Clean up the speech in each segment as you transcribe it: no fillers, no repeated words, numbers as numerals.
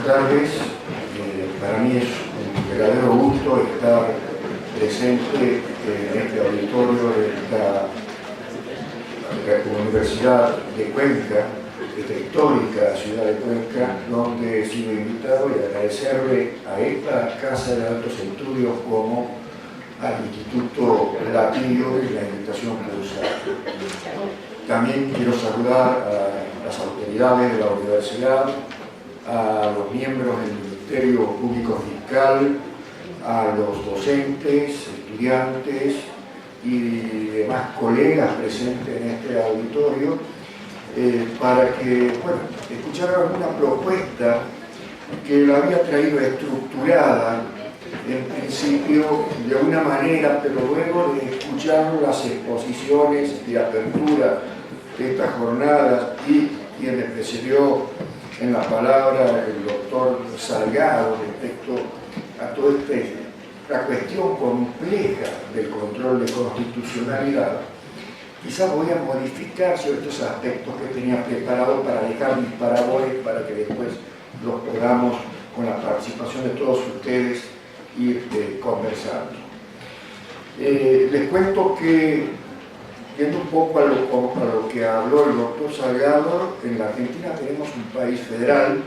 tardes. Para mí es un verdadero gusto estar presente en este auditorio de la Universidad de Cuenca, esta histórica ciudad de Cuenca, donde he sido invitado, y agradecerle a esta Casa de Altos Estudios como al Instituto Latillo la invitación que usar. También quiero saludar a las autoridades de la universidad, a los miembros del Ministerio Público Fiscal, a los docentes, estudiantes y demás colegas presentes en este auditorio, para que, bueno, escucharan alguna propuesta que la había traído estructurada en principio de una manera, pero luego de escuchar las exposiciones de apertura de estas jornadas y quien me precedió en la palabra, el doctor Salgado, respecto a toda la cuestión compleja del control de constitucionalidad, quizás voy a modificar ciertos aspectos que tenía preparado para dejar disparadores para que después los podamos, con la participación de todos ustedes, ir conversando. Les cuento que, viendo un poco a lo que habló el doctor Salgado, en la Argentina tenemos un país federal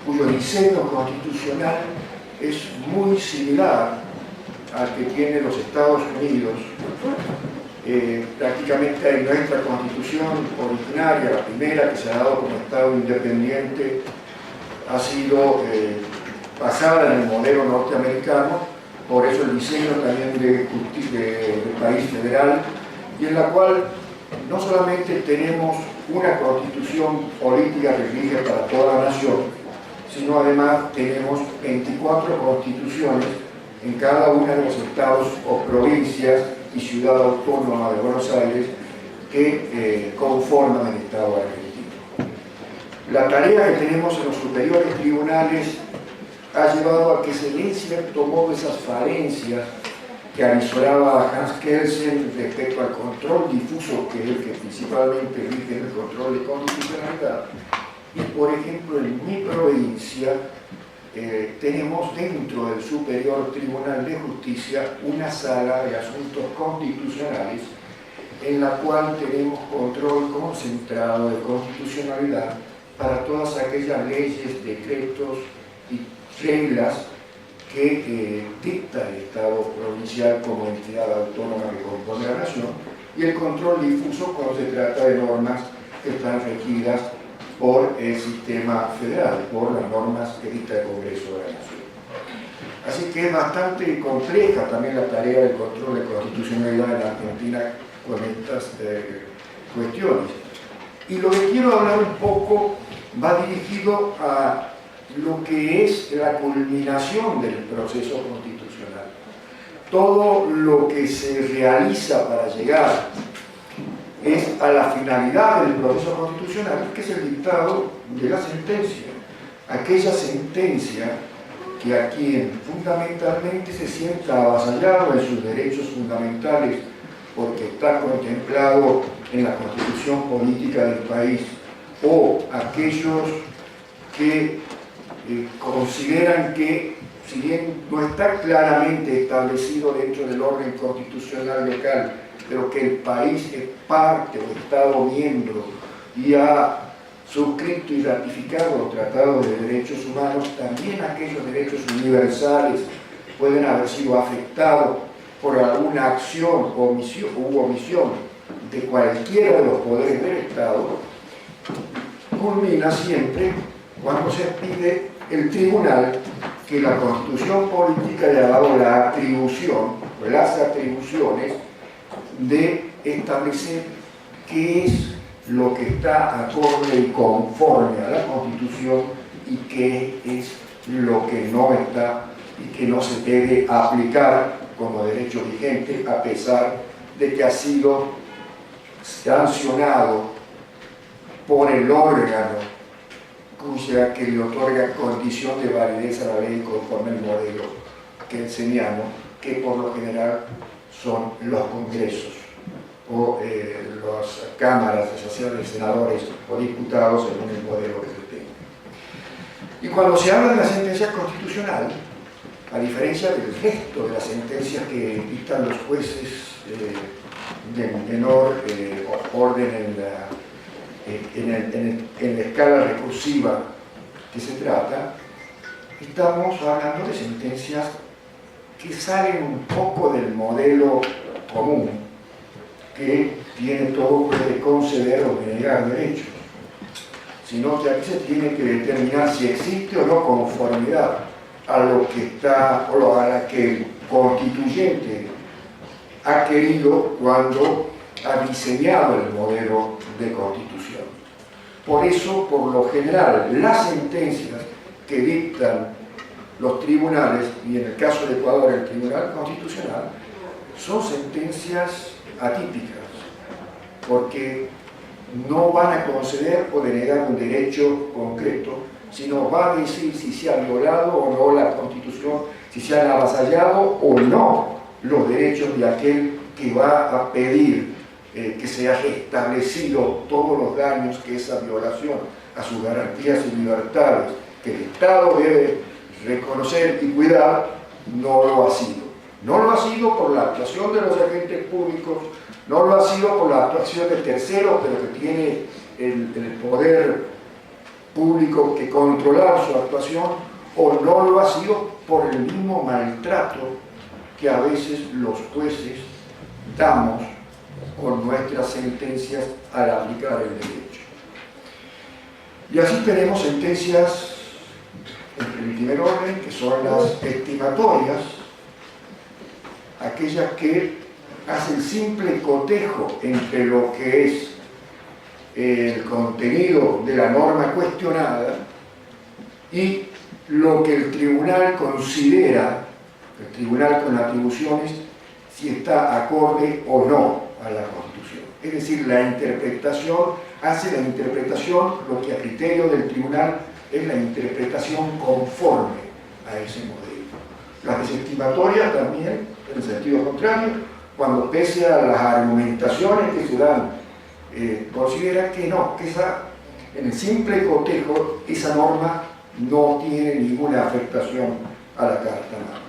cuyo diseño constitucional es muy similar al que tienen los Estados Unidos. Prácticamente en nuestra constitución originaria, la primera que se ha dado como Estado independiente, ha sido basada en el modelo norteamericano, por eso el diseño también del país federal, y en la cual no solamente tenemos una constitución política que rige para toda la nación, sino además tenemos 24 constituciones en cada uno de los estados o provincias y ciudad autónoma de Buenos Aires que conforman el Estado argentino. La tarea que tenemos en los superiores tribunales ha llevado a que se den cierto modo esas falencias que avisoraba Hans Kelsen respecto al control difuso, que es el que principalmente rige el control de constitucionalidad. Y por ejemplo, en mi provincia tenemos dentro del Superior Tribunal de Justicia una sala de asuntos constitucionales en la cual tenemos control concentrado de constitucionalidad para todas aquellas leyes, decretos y reglas que dicta el Estado provincial como entidad autónoma que compone la nación, y el control difuso cuando se trata de normas que están regidas por el sistema federal, por las normas que dicta el Congreso de la Nación. Así que es bastante compleja también la tarea del control de constitucionalidad en la Argentina con estas cuestiones. Y lo que quiero hablar un poco va dirigido a lo que es la culminación del proceso constitucional. Todo lo que se realiza para llegar es a la finalidad del proceso constitucional, que es el dictado de la sentencia. Aquella sentencia que a quien fundamentalmente se sienta avasallado en sus derechos fundamentales porque está contemplado en la Constitución política del país, o aquellos que consideran que, si bien no está claramente establecido dentro del orden constitucional local, pero que el país es parte o Estado miembro y ha suscrito y ratificado los tratados de derechos humanos, también aquellos derechos universales pueden haber sido afectados por alguna acción u omisión de cualquiera de los poderes del Estado, culmina siempre cuando se pide el tribunal que la Constitución política le ha dado la atribución, o las atribuciones, de establecer qué es lo que está acorde y conforme a la Constitución y qué es lo que no está y que no se debe aplicar como derecho vigente, a pesar de que ha sido sancionado por el órgano cuya que le otorga condición de validez a la ley conforme al modelo kelseniano, que por lo general son los congresos o las cámaras, ya sean de senadores o diputados, según el modelo que se tenga. Y cuando se habla de la sentencia constitucional, a diferencia del resto de las sentencias que dictan los jueces de menor orden en la escala recursiva que se trata, estamos hablando de sentencias que salen un poco del modelo común, que tiene todo de conceder o denegar derechos, sino que aquí se tiene que determinar si existe o no conformidad a lo que está, o a la que el constituyente ha querido cuando ha diseñado el modelo de constitución. Por eso, por lo general, las sentencias que dictan los tribunales, y en el caso de Ecuador el Tribunal Constitucional, son sentencias atípicas, porque no van a conceder o denegar un derecho concreto, sino va a decir si se ha violado o no la Constitución, si se han avasallado o no los derechos de aquel que va a pedir que se haya establecido todos los daños que esa violación a sus garantías y libertades que el Estado debe reconocer y cuidar, no lo ha sido. No lo ha sido por la actuación de los agentes públicos, no lo ha sido por la actuación de terceros, pero que tiene el poder público que controlar su actuación, o no lo ha sido por el mismo maltrato que a veces los jueces damos con nuestras sentencias al aplicar el derecho. Y así tenemos sentencias en primer orden, que son las estimatorias, aquellas que hacen simple cotejo entre lo que es el contenido de la norma cuestionada y lo que el tribunal considera, el tribunal con atribuciones, si está acorde o no a la Constitución. Es decir, la interpretación, hace la interpretación, lo que a criterio del tribunal es la interpretación conforme a ese modelo. Las desestimatorias también, en el sentido contrario, cuando pese a las argumentaciones que se dan, considera que no, que en el simple cotejo esa norma no tiene ninguna afectación a la Carta Magna.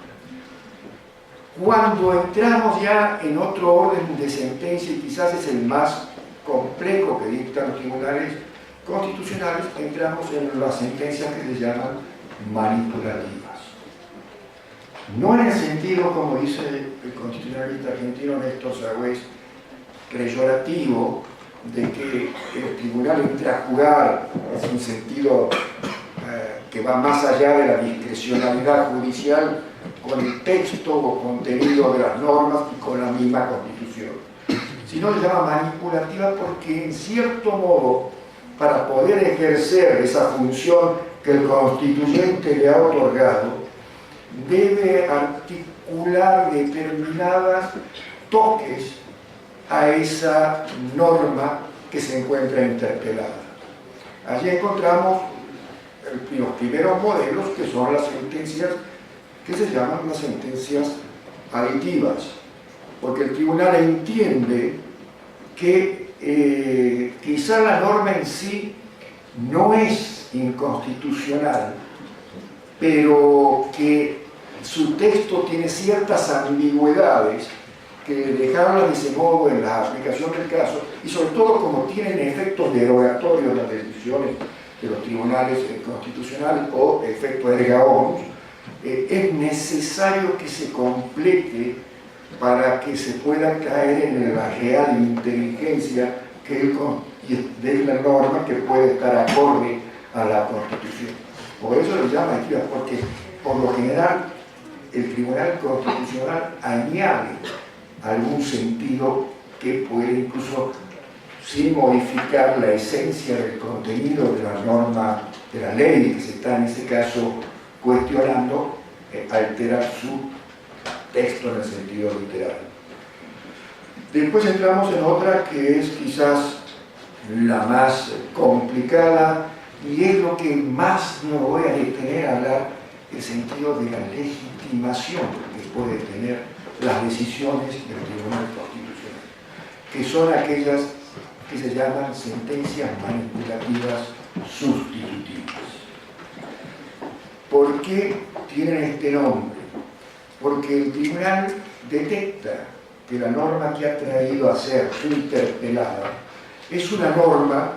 Cuando entramos ya en otro orden de sentencia, y quizás es el más complejo que dictan los tribunales constitucionales, entramos en las sentencias que se llaman manipulativas. No en el sentido, como dice el constitucionalista argentino Néstor Sagüez, peyorativo, de que el tribunal entra a jugar, es un sentido que va más allá de la discrecionalidad judicial con el texto o contenido de las normas y con la misma Constitución, sino se llama manipulativa porque en cierto modo, para poder ejercer esa función que el constituyente le ha otorgado, debe articular determinados toques a esa norma que se encuentra interpelada. Allí encontramos los primeros modelos, que son las sentencias que se llaman las sentencias aditivas, porque el tribunal entiende que quizá la norma en sí no es inconstitucional, pero que su texto tiene ciertas ambigüedades que dejarlas de ese modo en la aplicación del caso, y sobre todo como tienen efectos derogatorios las decisiones de los tribunales constitucionales o efectos erga omnes, es necesario que se complete para que se pueda caer en la real inteligencia que de la norma que puede estar acorde a la Constitución. Por eso lo llama aquí, porque por lo general el Tribunal Constitucional añade algún sentido que puede incluso, sin modificar la esencia del contenido de la norma, de la ley que se está en este caso cuestionando, alterar su texto en el sentido literal. Después entramos en otra que es quizás la más complicada, y es lo que más me voy a detener a hablar, el sentido de la legitimación que puede tener las decisiones del Tribunal Constitucional, que son aquellas que se llaman sentencias manipulativas sustitutivas. ¿Por qué tienen este nombre? Porque el tribunal detecta que la norma que ha traído a ser interpelada es una norma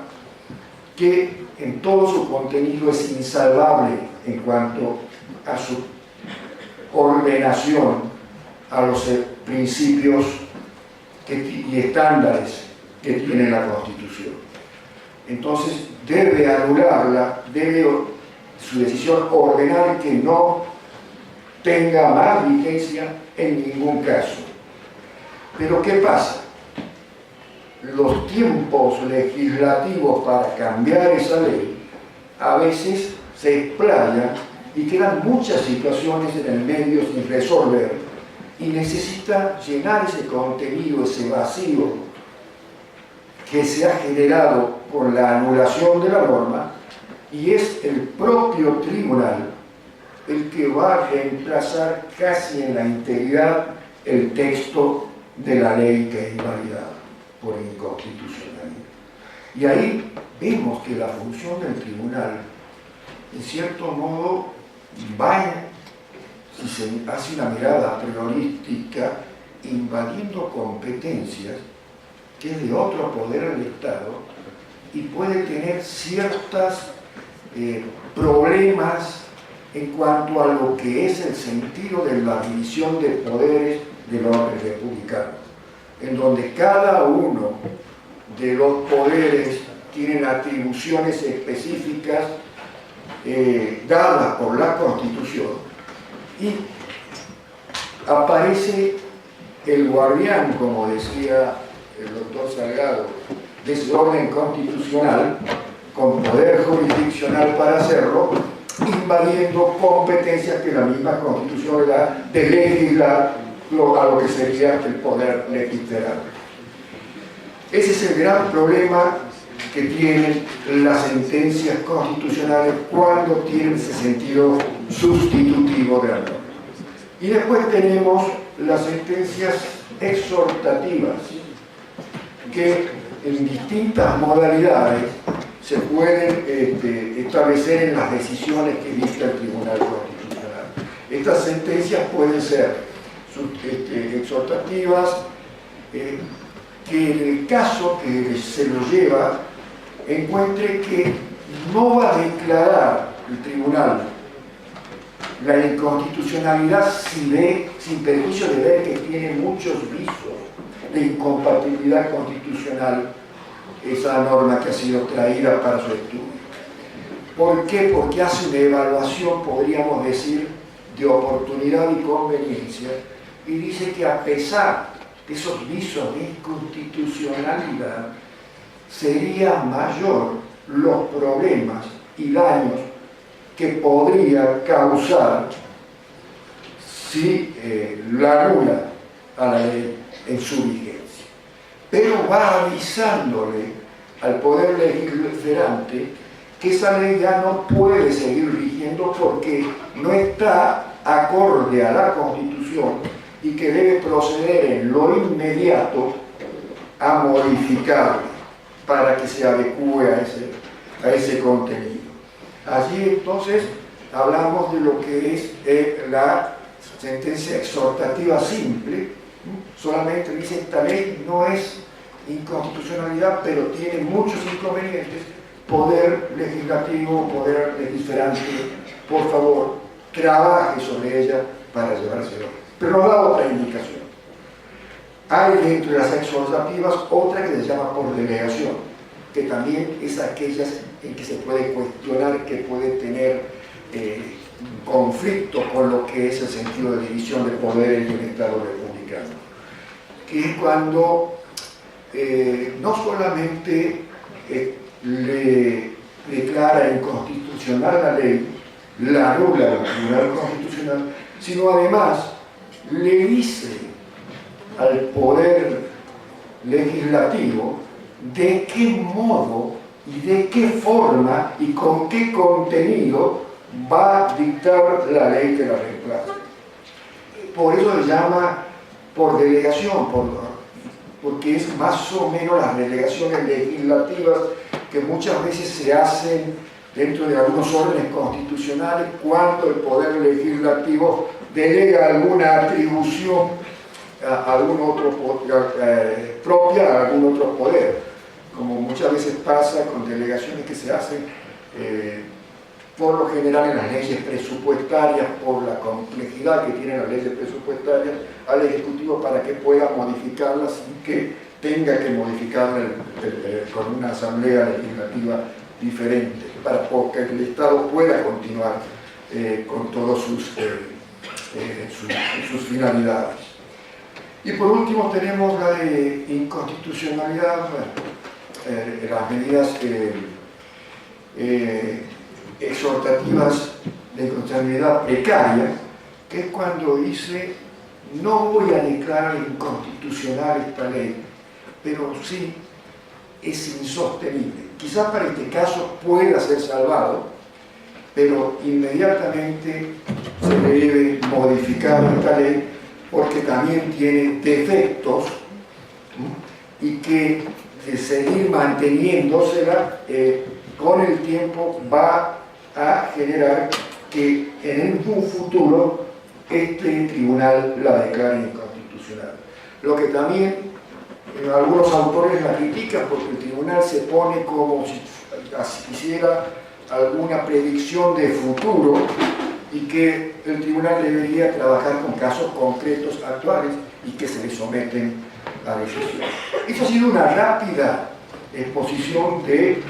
que en todo su contenido es insalvable en cuanto a su ordenación a los principios y estándares que tiene la Constitución. Entonces debe anularla, debe su decisión ordenar que no tenga más vigencia en ningún caso. Pero ¿qué pasa? Los tiempos legislativos para cambiar esa ley a veces se explayan y quedan muchas situaciones en el medio sin resolver y necesita llenar ese contenido, ese vacío que se ha generado por la anulación de la norma, y es el propio tribunal el que va a reemplazar casi en la integridad el texto de la ley que es invalidada por inconstitucionalidad. Y ahí vemos que la función del tribunal, en cierto modo, va, si se hace una mirada priorística, invadiendo competencias que es de otro poder del Estado y puede tener ciertos problemas en cuanto a lo que es el sentido de la división de poderes del orden republicano, en donde cada uno de los poderes tienen atribuciones específicas dadas por la Constitución, y aparece el guardián, como decía el doctor Salgado, de ese orden constitucional, con poder jurisdiccional para hacerlo, invadiendo competencias que la misma Constitución le da de legislar a lo que sería el poder legislativo. Ese es el gran problema que tienen las sentencias constitucionales cuando tienen ese sentido sustitutivo de la norma. Y después tenemos las sentencias exhortativas, que en distintas modalidades se pueden establecer en las decisiones que dicta el Tribunal Constitucional. Estas sentencias pueden ser exhortativas, que en el caso que se lo lleva encuentre que no va a declarar el tribunal la inconstitucionalidad sin perjuicio de ver que tiene muchos visos de incompatibilidad constitucional esa norma que ha sido traída para su estudio. ¿Por qué? Porque hace una evaluación, podríamos decir, de oportunidad y conveniencia, y dice que a pesar de esos visos de inconstitucionalidad, sería mayor los problemas y daños que podría causar si la anula a la ley en su vigencia. Pero va avisándole al poder legislante que esa ley ya no puede seguir rigiendo porque no está acorde a la Constitución y que debe proceder en lo inmediato a modificarla para que se adecue a ese contenido. Allí entonces hablamos de lo que es la sentencia exhortativa simple. Solamente dice: esta ley no es inconstitucionalidad, pero tiene muchos inconvenientes. Poder legislativo, poder legislante, por favor, trabaje sobre ella para llevárselo. Pero nos da otra indicación. Hay dentro de las exhortativas otra que se llama por delegación, que también es aquellas en que se puede cuestionar, que puede tener conflicto con lo que es el sentido de división de poderes en el Estado republicano, que es cuando no solamente le declara inconstitucional la ley, la anula el Tribunal Constitucional, sino además le dice al poder legislativo de qué modo y de qué forma y con qué contenido va a dictar la ley que la reemplaza. Por eso se llama por delegación, porque es más o menos las delegaciones legislativas que muchas veces se hacen dentro de algunos órdenes constitucionales cuando el Poder Legislativo delega alguna atribución a algún otro propia a algún otro poder, como muchas veces pasa con delegaciones que se hacen por lo general en las leyes presupuestarias, por la complejidad que tienen las leyes presupuestarias, al Ejecutivo para que pueda modificarlas sin que tenga que modificarla con una asamblea legislativa diferente, para que el Estado pueda continuar con todas sus finalidades. Y por último tenemos la de inconstitucionalidad, las medidas exhortativas de inconstitucionalidad precaria, que es cuando dice: no voy a declarar inconstitucional esta ley, pero sí es insostenible. Quizás para este caso pueda ser salvado, pero inmediatamente se debe modificar esta ley porque también tiene defectos y que de seguir manteniéndosela con el tiempo va a generar que en un futuro este tribunal la declare inconstitucional. Lo que también algunos autores la critican porque el tribunal se pone como si hiciera alguna predicción de futuro y que el tribunal debería trabajar con casos concretos actuales y que se le someten a decisión. Eso ha sido una rápida exposición de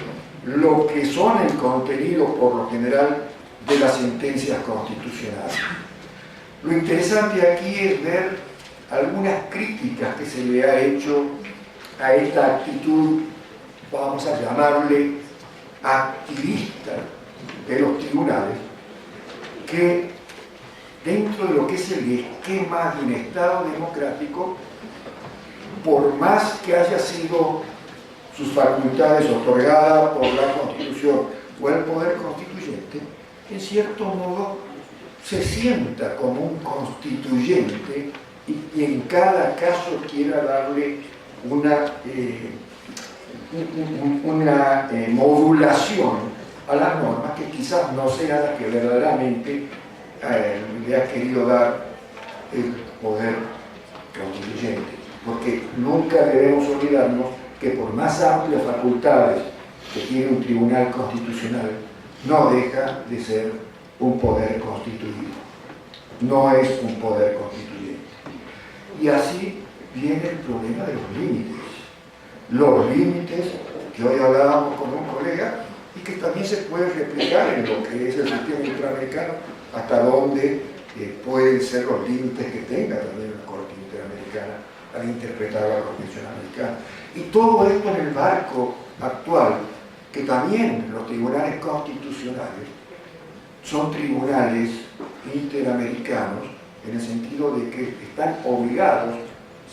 lo que son el contenido, por lo general, de las sentencias constitucionales. Lo interesante aquí es ver algunas críticas que se le ha hecho a esta actitud, vamos a llamarle activista, de los tribunales, que dentro de lo que es el esquema de un Estado democrático, por más que haya sido sus facultades otorgadas por la Constitución o el Poder Constituyente, en cierto modo se sienta como un constituyente y en cada caso quiera darle una modulación a las normas que quizás no sea la que verdaderamente le ha querido dar el Poder Constituyente, porque nunca debemos olvidarnos que por más amplias facultades que tiene un tribunal constitucional, no deja de ser un poder constituido, no es un poder constituyente. Y así viene el problema de los límites que hoy hablábamos con un colega y que también se puede replicar en lo que es el sistema interamericano, hasta dónde pueden ser los límites que tenga también la Corte Interamericana al interpretar la Convención Americana. Y todo esto en el marco actual, que también los tribunales constitucionales son tribunales interamericanos, en el sentido de que están obligados,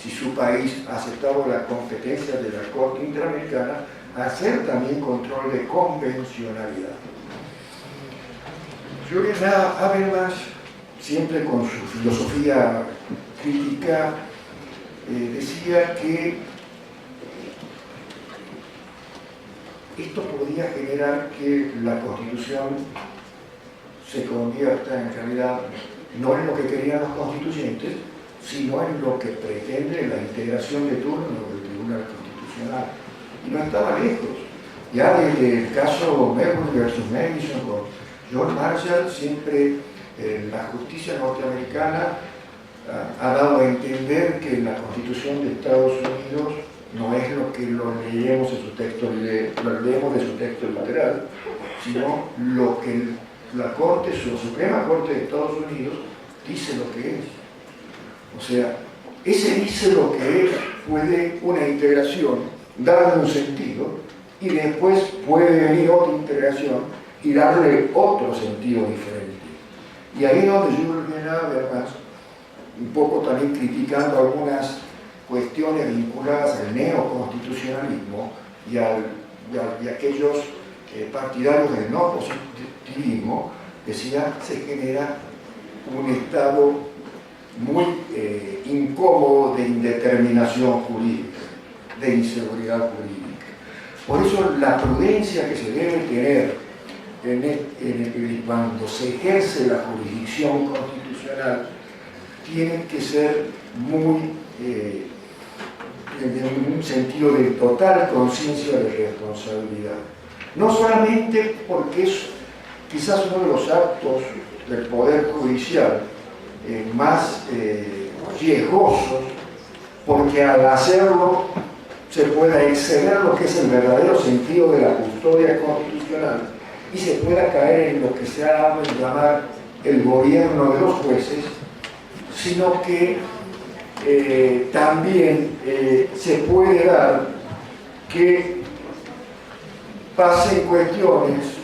si su país ha aceptado la competencia de la Corte Interamericana, a hacer también control de convencionalidad. Julian Habermas, siempre con su filosofía crítica, decía que esto podía generar que la Constitución se convierta en realidad no en lo que querían los constituyentes, sino en lo que pretende la integración de turno del Tribunal Constitucional. Y no estaba lejos. Ya desde el caso Melbourne versus Madison con George Marshall, siempre la justicia norteamericana ha dado a entender que la Constitución de Estados Unidos no es lo que lo leemos de su texto literal, sino lo que la Corte, su Suprema Corte de Estados Unidos, dice lo que es. O sea, ese dice lo que es puede una integración darle un sentido y después puede venir otra integración y darle otro sentido diferente. Y ahí es donde Julian Habermas, un poco también criticando algunas cuestiones vinculadas al neoconstitucionalismo y a aquellos partidarios del no positivismo, decía, se genera un estado muy incómodo de indeterminación jurídica, de inseguridad jurídica. Por eso la prudencia que se debe tener cuando se ejerce la jurisdicción constitucional, tiene que ser muy, en un sentido de total conciencia de responsabilidad. No solamente porque es quizás uno de los actos del Poder Judicial más riesgosos, porque al hacerlo se pueda exceder lo que es el verdadero sentido de la custodia constitucional y se pueda caer en lo que se ha dado en llamar el gobierno de los jueces, sino que también se puede dar que pasen cuestiones,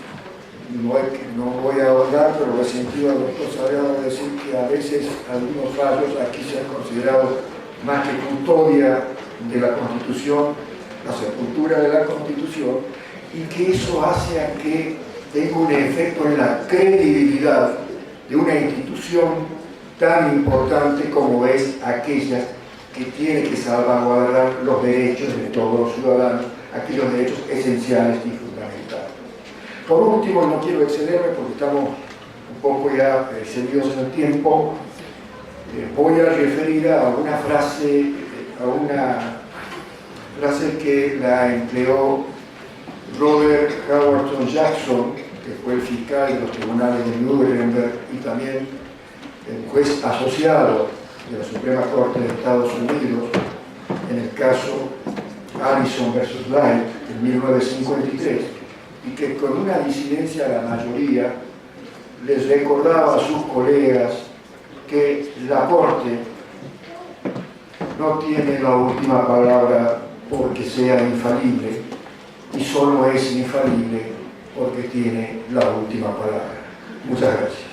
no voy a ahondar, pero he sentido al doctor Salgado decir que a veces algunos fallos aquí se han considerado más que custodia de la Constitución, la sepultura de la Constitución, y que eso hace a que tenga un efecto en la credibilidad de una institución tan importante como es aquella que tiene que salvaguardar los derechos de todos los ciudadanos, aquellos derechos esenciales y fundamentales. Por último, no quiero excederme porque estamos un poco ya excedidos en el tiempo, voy a referir a una frase que la empleó Robert Howard Jackson, que fue el fiscal de los tribunales de Nuremberg y también el juez asociado de la Suprema Corte de Estados Unidos en el caso Allison versus Light en 1953, y que con una disidencia a la mayoría les recordaba a sus colegas que la Corte no tiene la última palabra porque sea infalible, y solo es infalible porque tiene la última palabra. Muchas gracias.